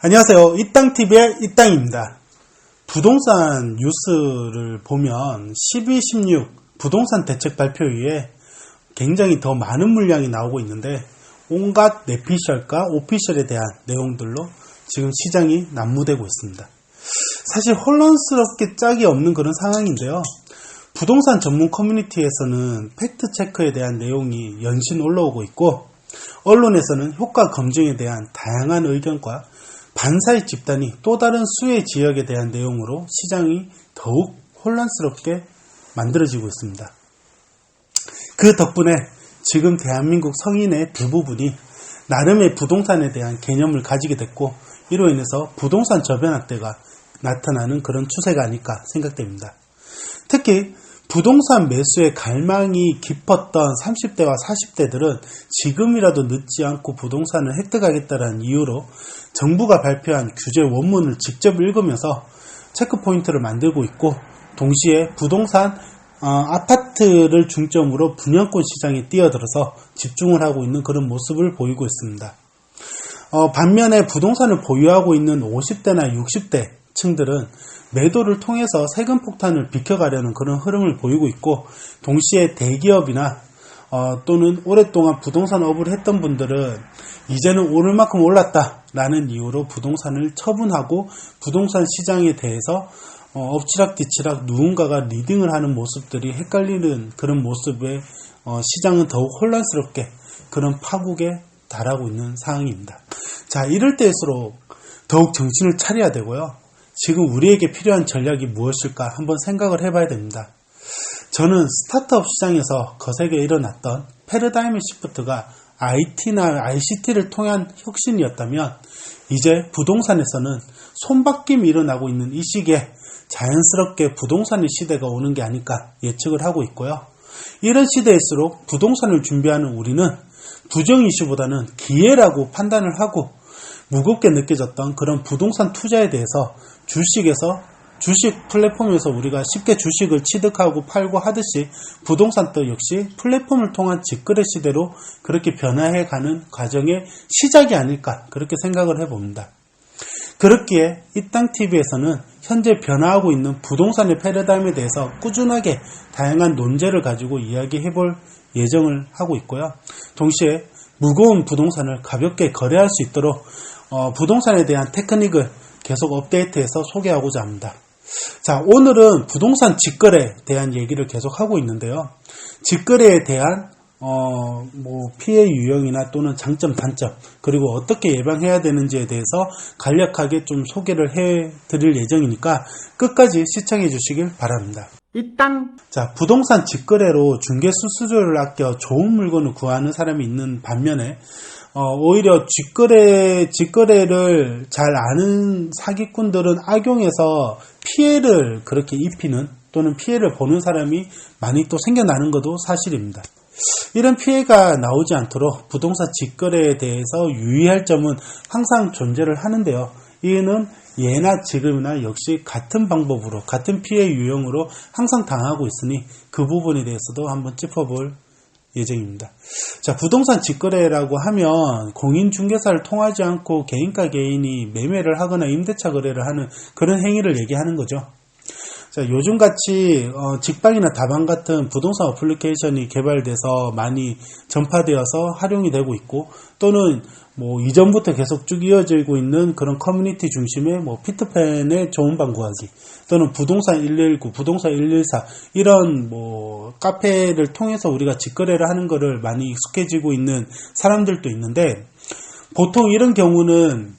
안녕하세요. 이땅TV의 이땅입니다. 부동산 뉴스를 보면 12, 16 부동산 대책 발표위에 굉장히 더 많은 물량이 나오고 있는데 온갖 내피셜과 오피셜에 대한 내용들로 지금 시장이 난무되고 있습니다. 사실 혼란스럽게 짝이 없는 그런 상황인데요. 부동산 전문 커뮤니티에서는 팩트체크에 대한 내용이 연신 올라오고 있고 언론에서는 효과 검증에 대한 다양한 의견과 반사의 집단이 또 다른 수혜 지역에 대한 내용으로 시장이 더욱 혼란스럽게 만들어지고 있습니다. 그 덕분에 지금 대한민국 성인의 대부분이 나름의 부동산에 대한 개념을 가지게 됐고 이로 인해서 부동산 저변 확대가 나타나는 그런 추세가 아닐까 생각됩니다. 특히 부동산 매수의 갈망이 깊었던 30대와 40대들은 지금이라도 늦지 않고 부동산을 획득하겠다는 이유로 정부가 발표한 규제 원문을 직접 읽으면서 체크포인트를 만들고 있고 동시에 부동산 아파트를 중점으로 분양권 시장에 뛰어들어서 집중을 하고 있는 그런 모습을 보이고 있습니다. 반면에 부동산을 보유하고 있는 50대나 60대 층들은 매도를 통해서 세금 폭탄을 비켜가려는 그런 흐름을 보이고 있고 동시에 대기업이나 또는 오랫동안 부동산 업을 했던 분들은 이제는 오를 만큼 올랐다라는 이유로 부동산을 처분하고 부동산 시장에 대해서 엎치락뒤치락 누군가가 리딩을 하는 모습들이 헷갈리는 그런 모습에 시장은 더욱 혼란스럽게 그런 파국에 달하고 있는 상황입니다. 자, 이럴 때일수록 더욱 정신을 차려야 되고요. 지금 우리에게 필요한 전략이 무엇일까 한번 생각을 해봐야 됩니다. 저는 스타트업 시장에서 거세게 일어났던 패러다임 시프트가 IT나 ICT를 통한 혁신이었다면 이제 부동산에서는 손바뀜이 일어나고 있는 이 시기에 자연스럽게 부동산의 시대가 오는 게 아닐까 예측을 하고 있고요. 이런 시대일수록 부동산을 준비하는 우리는 부정 이슈보다는 기회라고 판단을 하고 무겁게 느껴졌던 그런 부동산 투자에 대해서 주식 플랫폼에서 우리가 쉽게 주식을 취득하고 팔고 하듯이 부동산도 역시 플랫폼을 통한 직거래 시대로 그렇게 변화해가는 과정의 시작이 아닐까 그렇게 생각을 해봅니다. 그렇기에 이땅TV에서는 현재 변화하고 있는 부동산의 패러다임에 대해서 꾸준하게 다양한 논제를 가지고 이야기해볼 예정을 하고 있고요. 동시에 무거운 부동산을 가볍게 거래할 수 있도록 부동산에 대한 테크닉을 계속 업데이트해서 소개하고자 합니다. 자, 오늘은 부동산 직거래에 대한 얘기를 계속 하고 있는데요. 직거래에 대한 피해 유형이나 또는 장점, 단점, 그리고 어떻게 예방해야 되는지에 대해서 간략하게 좀 소개를 해드릴 예정이니까 끝까지 시청해 주시길 바랍니다. 자, 부동산 직거래로 중개 수수료를 아껴 좋은 물건을 구하는 사람이 있는 반면에 오히려 직거래를 잘 아는 사기꾼들은 악용해서 피해를 그렇게 입히는 또는 피해를 보는 사람이 많이 또 생겨나는 것도 사실입니다. 이런 피해가 나오지 않도록 부동산 직거래에 대해서 유의할 점은 항상 존재를 하는데요. 이는 예나 지금이나 역시 같은 방법으로 같은 피해 유형으로 항상 당하고 있으니 그 부분에 대해서도 한번 짚어볼 예정입니다. 자, 부동산 직거래라고 하면 공인중개사를 통하지 않고 개인과 개인이 매매를 하거나 임대차 거래를 하는 그런 행위를 얘기하는 거죠. 자, 요즘같이 직방이나 다방 같은 부동산 어플리케이션이 개발돼서 많이 전파되어서 활용이 되고 있고 또는 이전부터 계속 쭉 이어지고 있는 그런 커뮤니티 중심의 피트팬의 좋은 방 구하기 또는 부동산 119, 부동산 114 이런 카페를 통해서 우리가 직거래를 하는 거를 많이 익숙해지고 있는 사람들도 있는데 보통 이런 경우는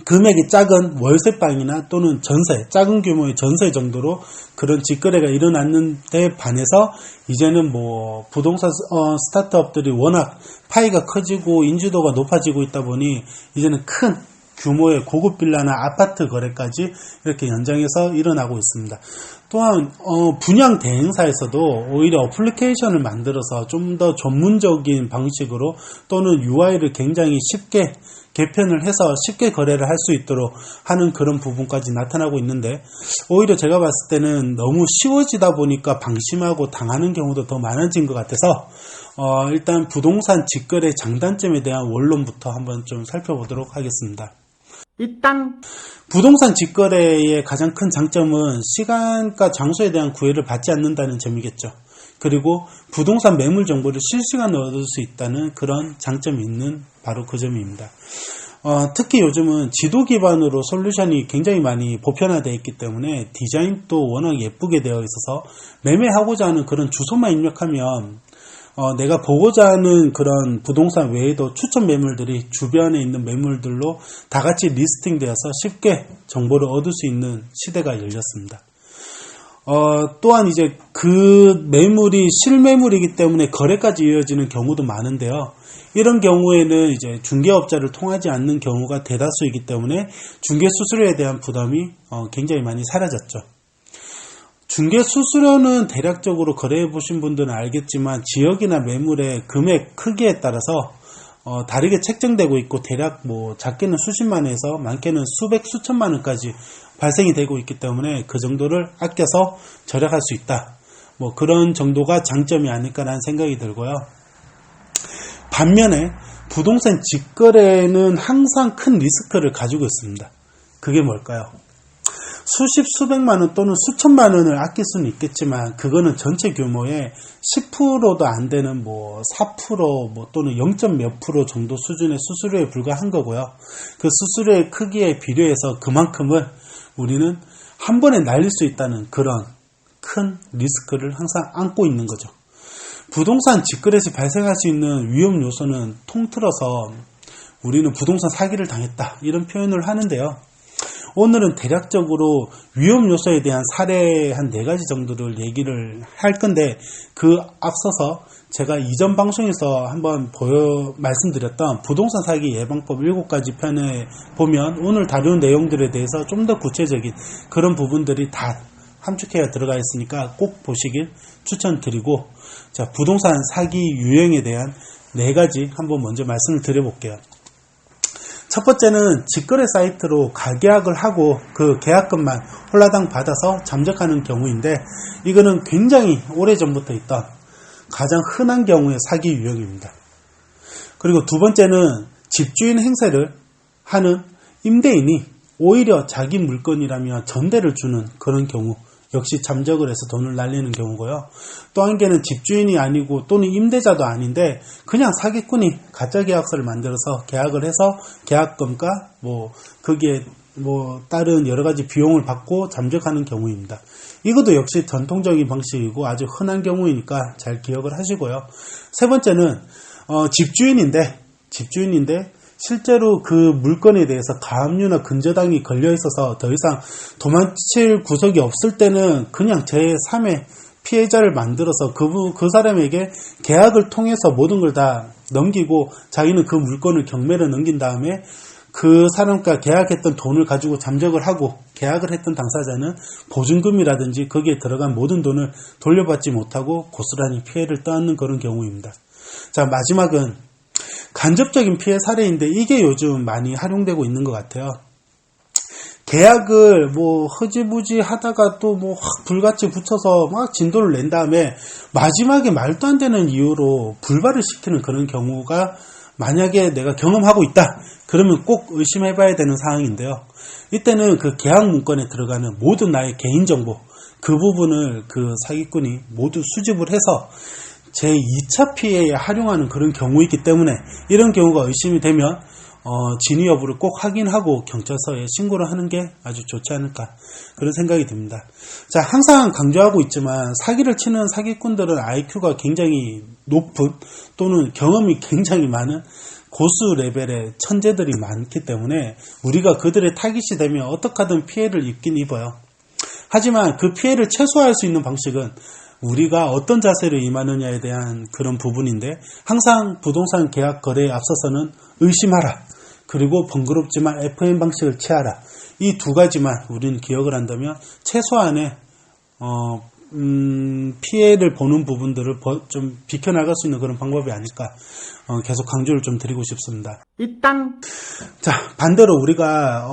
금액이 작은 월세방이나 또는 전세, 작은 규모의 전세 정도로 그런 직거래가 일어났는데 반해서 이제는 부동산 스타트업들이 워낙 파이가 커지고 인지도가 높아지고 있다 보니 이제는 큰 규모의 고급 빌라나 아파트 거래까지 이렇게 연장해서 일어나고 있습니다. 또한 분양 대행사에서도 오히려 어플리케이션을 만들어서 좀 더 전문적인 방식으로 또는 UI를 굉장히 쉽게 개편을 해서 쉽게 거래를 할 수 있도록 하는 그런 부분까지 나타나고 있는데 오히려 제가 봤을 때는 너무 쉬워지다 보니까 방심하고 당하는 경우도 더 많아진 것 같아서 일단 부동산 직거래 장단점에 대한 원론부터 한번 좀 살펴보도록 하겠습니다. 이 땅! 부동산 직거래의 가장 큰 장점은 시간과 장소에 대한 구애를 받지 않는다는 점이겠죠. 그리고 부동산 매물 정보를 실시간으로 얻을 수 있다는 그런 장점이 있는 바로 그 점입니다. 특히 요즘은 지도 기반으로 솔루션이 굉장히 많이 보편화되어 있기 때문에 디자인도 워낙 예쁘게 되어 있어서 매매하고자 하는 그런 주소만 입력하면 내가 보고자 하는 그런 부동산 외에도 추천 매물들이 주변에 있는 매물들로 다 같이 리스팅되어서 쉽게 정보를 얻을 수 있는 시대가 열렸습니다. 또한 이제 그 매물이 실매물이기 때문에 거래까지 이어지는 경우도 많은데요. 이런 경우에는 이제 중개업자를 통하지 않는 경우가 대다수이기 때문에 중개 수수료에 대한 부담이 굉장히 많이 사라졌죠. 중개 수수료는 대략적으로 거래해 보신 분들은 알겠지만 지역이나 매물의 금액 크기에 따라서 다르게 책정되고 있고 대략 작게는 수십만 원에서 많게는 수백 수천만 원까지 발생이 되고 있기 때문에 그 정도를 아껴서 절약할 수 있다. 그런 정도가 장점이 아닐까라는 생각이 들고요. 반면에 부동산 직거래는 항상 큰 리스크를 가지고 있습니다. 그게 뭘까요? 수십 수백만 원 또는 수천만 원을 아낄 수는 있겠지만 그거는 전체 규모의 10%도 안 되는 4% 또는 0. 몇 프로 정도 수준의 수수료에 불과한 거고요. 그 수수료의 크기에 비례해서 그만큼을 우리는 한 번에 날릴 수 있다는 그런 큰 리스크를 항상 안고 있는 거죠. 부동산 직거래에서 발생할 수 있는 위험 요소는 통틀어서 우리는 부동산 사기를 당했다 이런 표현을 하는데요. 오늘은 대략적으로 위험 요소에 대한 사례 한 4가지 정도를 얘기를 할 건데 그 앞서서 제가 이전 방송에서 한번 말씀드렸던 부동산 사기 예방법 7가지 편에 보면 오늘 다룬 내용들에 대해서 좀 더 구체적인 그런 부분들이 다 함축해야 들어가 있으니까 꼭 보시길 추천드리고, 자, 부동산 사기 유형에 대한 4가지 한번 먼저 말씀을 드려볼게요. 첫 번째는 직거래 사이트로 가계약을 하고 그 계약금만 홀라당 받아서 잠적하는 경우인데, 이거는 굉장히 오래전부터 있던 가장 흔한 경우의 사기 유형입니다. 그리고 두 번째는 집주인 행세를 하는 임대인이 오히려 자기 물건이라며 전대를 주는 그런 경우, 역시 잠적을 해서 돈을 날리는 경우고요. 또 한 개는 집주인이 아니고 또는 임대자도 아닌데 그냥 사기꾼이 가짜 계약서를 만들어서 계약을 해서 계약금과 거기에 다른 여러 가지 비용을 받고 잠적하는 경우입니다. 이것도 역시 전통적인 방식이고 아주 흔한 경우이니까 잘 기억을 하시고요. 세 번째는 집주인인데 실제로 그 물건에 대해서 가압류나 근저당이 걸려 있어서 더 이상 도망칠 구석이 없을 때는 그냥 제3의 피해자를 만들어서 그 사람에게 계약을 통해서 모든 걸 다 넘기고 자기는 그 물건을 경매로 넘긴 다음에 그 사람과 계약했던 돈을 가지고 잠적을 하고 계약을 했던 당사자는 보증금이라든지 거기에 들어간 모든 돈을 돌려받지 못하고 고스란히 피해를 떠안는 그런 경우입니다. 자, 마지막은 간접적인 피해 사례인데 이게 요즘 많이 활용되고 있는 것 같아요. 계약을 허지부지 하다가 또 불같이 붙여서 막 진도를 낸 다음에 마지막에 말도 안 되는 이유로 불발을 시키는 그런 경우가 만약에 내가 경험하고 있다 그러면 꼭 의심해봐야 되는 상황인데요. 이때는 그 계약 문건에 들어가는 모든 나의 개인정보 그 부분을 그 사기꾼이 모두 수집을 해서 제2차 피해에 활용하는 그런 경우이기 때문에 이런 경우가 의심이 되면 진위 여부를 꼭 확인하고 경찰서에 신고를 하는 게 아주 좋지 않을까 그런 생각이 듭니다. 자, 항상 강조하고 있지만 사기를 치는 사기꾼들은 IQ가 굉장히 높은 또는 경험이 굉장히 많은 고수 레벨의 천재들이 많기 때문에 우리가 그들의 타깃이 되면 어떻게 하든 피해를 입긴 입어요. 하지만 그 피해를 최소화할 수 있는 방식은 우리가 어떤 자세로 임하느냐에 대한 그런 부분인데, 항상 부동산 계약 거래에 앞서서는 의심하라. 그리고 번거롭지만 FM 방식을 취하라. 이 2가지만 우리는 기억을 한다면 최소한의 피해를 보는 부분들을 좀 비켜나갈 수 있는 그런 방법이 아닐까 계속 강조를 좀 드리고 싶습니다. 자, 반대로 우리가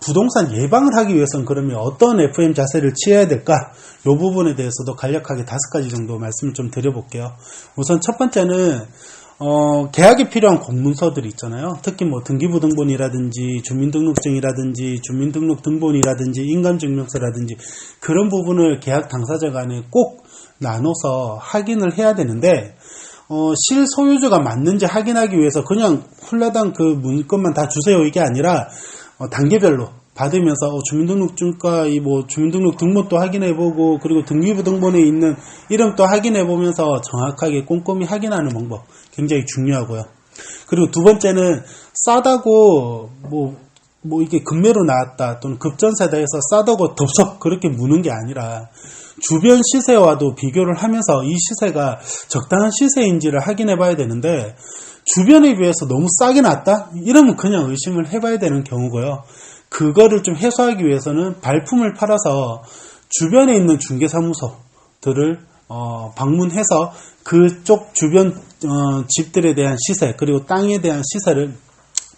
부동산 예방을 하기 위해서는 그러면 어떤 FM 자세를 취해야 될까? 이 부분에 대해서도 간략하게 5가지 정도 말씀을 좀 드려볼게요. 우선 첫 번째는 계약에 필요한 공문서들이 있잖아요. 특히 뭐 등기부등본이라든지 주민등록증이라든지 주민등록등본이라든지 인감증명서라든지 그런 부분을 계약 당사자 간에 꼭 나눠서 확인을 해야 되는데 실소유주가 맞는지 확인하기 위해서 그냥 훌라당 그 문건만 다 주세요 이게 아니라 단계별로 받으면서 주민등록증과 주민등록 등본도 확인해보고 그리고 등기부등본에 있는 이름도 확인해보면서 정확하게 꼼꼼히 확인하는 방법 굉장히 중요하고요. 그리고 두 번째는 싸다고 이게 급매로 나왔다 또는 급전세다 해서 싸다고 덥석 그렇게 무는 게 아니라 주변 시세와도 비교를 하면서 이 시세가 적당한 시세인지를 확인해 봐야 되는데 주변에 비해서 너무 싸게 났다? 이러면 그냥 의심을 해봐야 되는 경우고요. 그거를 좀 해소하기 위해서는 발품을 팔아서 주변에 있는 중개사무소들을 방문해서 그쪽 주변 집들에 대한 시세 그리고 땅에 대한 시세를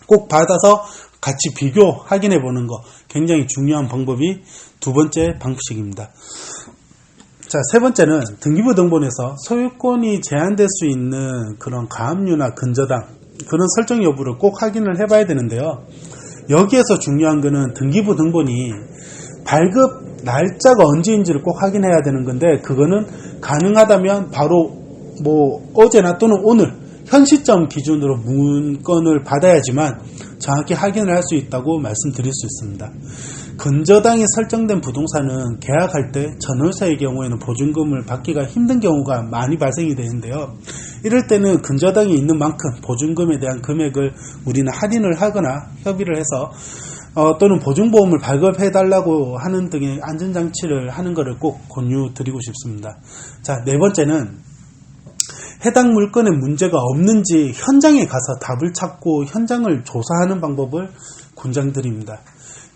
꼭 받아서 같이 비교 확인해 보는 거 굉장히 중요한 방법이 두 번째 방식입니다. 자, 세 번째는 등기부등본에서 소유권이 제한될 수 있는 그런 가압류나 근저당 그런 설정 여부를 꼭 확인을 해봐야 되는데요. 여기에서 중요한 거는 등기부등본이 발급 날짜가 언제인지를 꼭 확인해야 되는 건데 그거는 가능하다면 바로 어제나 또는 오늘 현 시점 기준으로 문건을 받아야지만 정확히 확인을 할 수 있다고 말씀드릴 수 있습니다. 근저당이 설정된 부동산은 계약할 때 전월세의 경우에는 보증금을 받기가 힘든 경우가 많이 발생이 되는데요. 이럴 때는 근저당이 있는 만큼 보증금에 대한 금액을 우리는 할인을 하거나 협의를 해서 또는 보증보험을 발급해달라고 하는 등의 안전장치를 하는 것을 꼭 권유드리고 싶습니다. 자, 네 번째는 해당 물건에 문제가 없는지 현장에 가서 답을 찾고 현장을 조사하는 방법을 권장드립니다.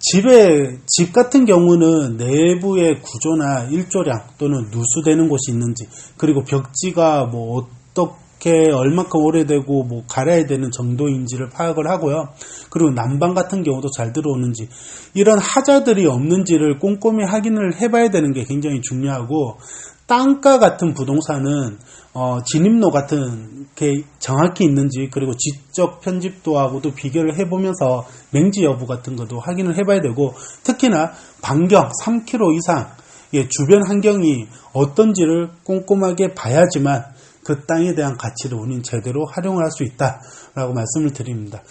집 같은 경우는 내부의 구조나 일조량 또는 누수되는 곳이 있는지 그리고 벽지가 어떻게 얼마큼 오래되고 갈아야 되는 정도인지를 파악을 하고요. 그리고 난방 같은 경우도 잘 들어오는지 이런 하자들이 없는지를 꼼꼼히 확인을 해봐야 되는 게 굉장히 중요하고 땅가 같은 부동산은 진입로 같은 게 정확히 있는지 그리고 지적 편집도하고도 비교를 해보면서 맹지 여부 같은 것도 확인을 해봐야 되고 특히나 반경 3km 이상 주변 환경이 어떤지를 꼼꼼하게 봐야지만 그 땅에 대한 가치를 우리는 제대로 활용을 할 수 있다라고 말씀을 드립니다.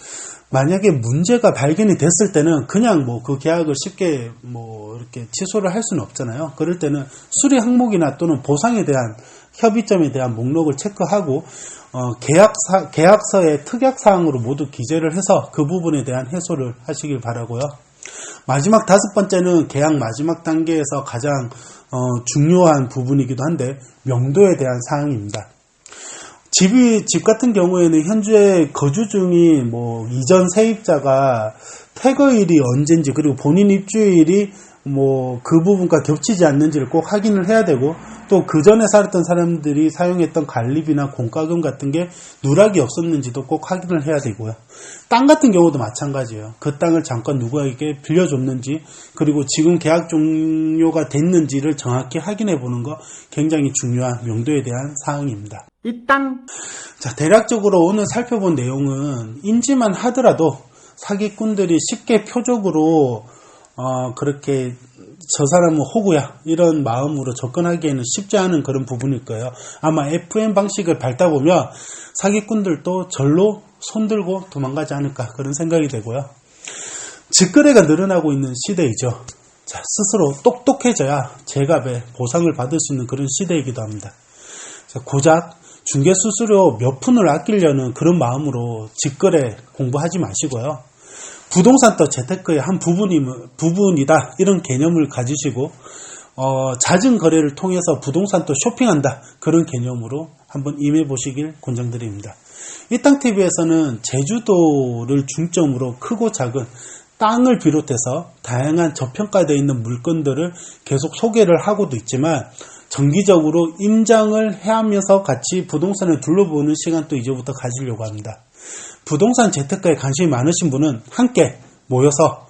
만약에 문제가 발견이 됐을 때는 그냥 그 계약을 쉽게 이렇게 취소를 할 수는 없잖아요. 그럴 때는 수리 항목이나 또는 보상에 대한 협의점에 대한 목록을 체크하고 계약서의 특약사항으로 모두 기재를 해서 그 부분에 대한 해소를 하시길 바라고요. 마지막 다섯 번째는 계약 마지막 단계에서 가장 중요한 부분이기도 한데 명도에 대한 사항입니다. 집 같은 경우에는 현재 거주 중인 이전 세입자가 퇴거일이 언젠지 그리고 본인 입주일이 그 부분과 겹치지 않는지를 꼭 확인을 해야 되고 또 그 전에 살았던 사람들이 사용했던 관리비나 공과금 같은 게 누락이 없었는지도 꼭 확인을 해야 되고요. 땅 같은 경우도 마찬가지예요. 그 땅을 잠깐 누구에게 빌려줬는지 그리고 지금 계약 종료가 됐는지를 정확히 확인해 보는 거 굉장히 중요한 명도에 대한 사항입니다. 자, 대략적으로 오늘 살펴본 내용은 인지만 하더라도 사기꾼들이 쉽게 표적으로 그렇게 저 사람은 호구야 이런 마음으로 접근하기에는 쉽지 않은 그런 부분일 거예요. 아마 FM 방식을 밟다 보면 사기꾼들도 절로 손들고 도망가지 않을까 그런 생각이 되고요. 직거래가 늘어나고 있는 시대이죠. 자, 스스로 똑똑해져야 제값에 보상을 받을 수 있는 그런 시대이기도 합니다. 자, 고작 중개수수료 몇 푼을 아끼려는 그런 마음으로 직거래 공부하지 마시고요. 부동산도 재테크의 한 부분이다 이런 개념을 가지시고 잦은 거래를 통해서 부동산도 쇼핑한다 그런 개념으로 한번 임해 보시길 권장드립니다. 이땅TV에서는 제주도를 중점으로 크고 작은 땅을 비롯해서 다양한 저평가되어 있는 물건들을 계속 소개를 하고도 있지만 정기적으로 임장을 해하면서 같이 부동산을 둘러보는 시간도 이제부터 가지려고 합니다. 부동산 재테크에 관심이 많으신 분은 함께 모여서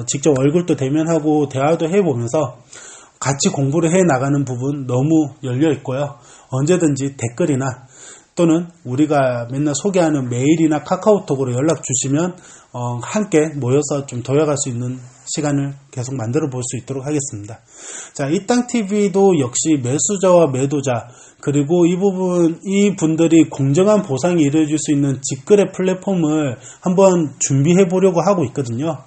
직접 얼굴도 대면하고 대화도 해보면서 같이 공부를 해나가는 부분 너무 열려 있고요. 언제든지 댓글이나 또는 우리가 맨날 소개하는 메일이나 카카오톡으로 연락 주시면 함께 모여서 좀 도약할 수 있는 시간을 계속 만들어 볼 수 있도록 하겠습니다. 자, 이 땅TV도 역시 매수자와 매도자 그리고 이 분들이 공정한 보상이 이루어질 수 있는 직거래 플랫폼을 한번 준비해 보려고 하고 있거든요.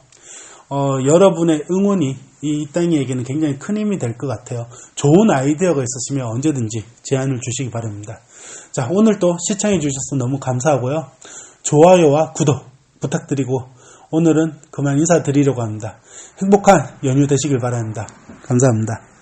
여러분의 응원이 이 땅이에게는 굉장히 큰 힘이 될 것 같아요. 좋은 아이디어가 있으시면 언제든지 제안을 주시기 바랍니다. 자, 오늘도 시청해 주셔서 너무 감사하고요. 좋아요와 구독 부탁드리고 오늘은 그만 인사드리려고 합니다. 행복한 연휴 되시길 바랍니다. 감사합니다.